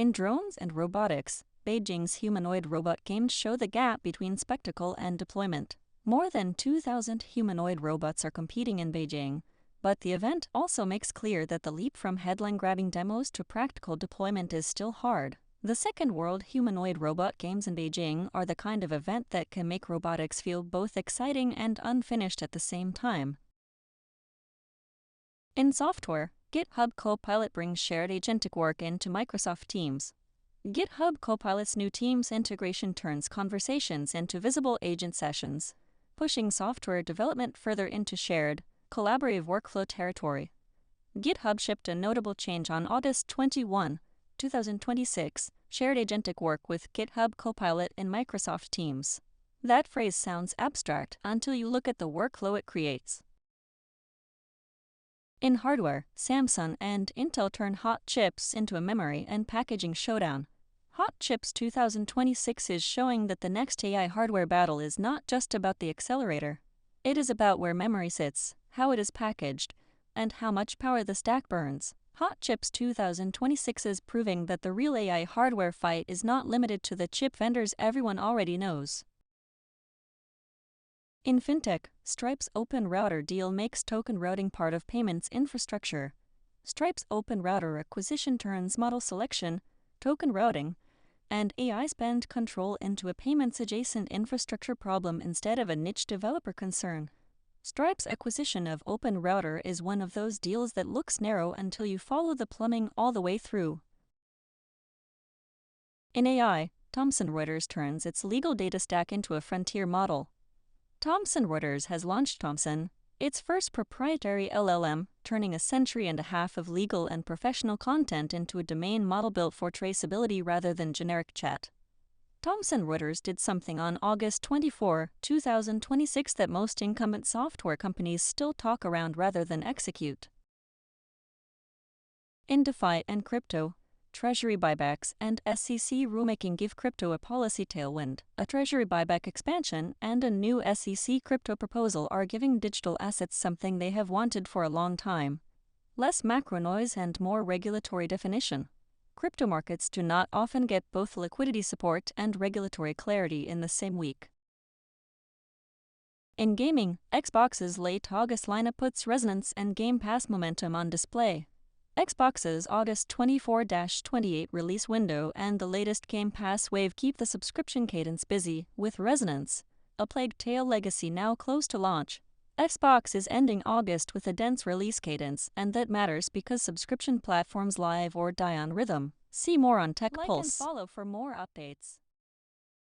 In drones and robotics, Beijing's humanoid robot games show the gap between spectacle and deployment. More than 2,000 humanoid robots are competing in Beijing, but the event also makes clear that the leap from headline-grabbing demos to practical deployment is still hard. The Second World Humanoid Robot Games in Beijing are the kind of event that can make robotics feel both exciting and unfinished at the same time. In software, GitHub Copilot brings shared agentic work into Microsoft Teams. GitHub Copilot's new Teams integration turns conversations into visible agent sessions, pushing software development further into shared, collaborative workflow territory. GitHub shipped a notable change on August 21, 2026, shared agentic work with GitHub Copilot in Microsoft Teams. That phrase sounds abstract until you look at the workflow it creates. In hardware, Samsung and Intel turn hot chips into a memory and packaging showdown. Hot Chips 2026 is showing that the next AI hardware battle is not just about the accelerator. It is about where memory sits, how it is packaged, and how much power the stack burns. Hot Chips 2026 is proving that the real AI hardware fight is not limited to the chip vendors everyone already knows. In fintech, Stripe's Open Router deal makes token routing part of payments infrastructure. Stripe's Open Router acquisition turns model selection, token routing, and AI spend control into a payments-adjacent infrastructure problem instead of a niche developer concern. Stripe's acquisition of Open Router is one of those deals that looks narrow until you follow the plumbing all the way through. In AI, Thomson Reuters turns its legal data stack into a frontier model. Thomson Reuters has launched Thomson, its first proprietary LLM, turning a century and a half of legal and professional content into a domain model built for traceability rather than generic chat. Thomson Reuters did something on August 24, 2026 that most incumbent software companies still talk around rather than execute. In DeFi and crypto, Treasury buybacks and SEC rulemaking give crypto a policy tailwind. A Treasury buyback expansion and a new SEC crypto proposal are giving digital assets something they have wanted for a long time: less macro noise and more regulatory definition. Crypto markets do not often get both liquidity support and regulatory clarity in the same week. In gaming, Xbox's late August lineup puts Resonance and Game Pass momentum on display. Xbox's August 24-28 release window and the latest Game Pass wave keep the subscription cadence busy, with Resonance, A Plague Tale Legacy now close to launch. Xbox is ending August with a dense release cadence, and that matters because subscription platforms live or die on rhythm. See more on Tech Pulse. Like and follow for more updates.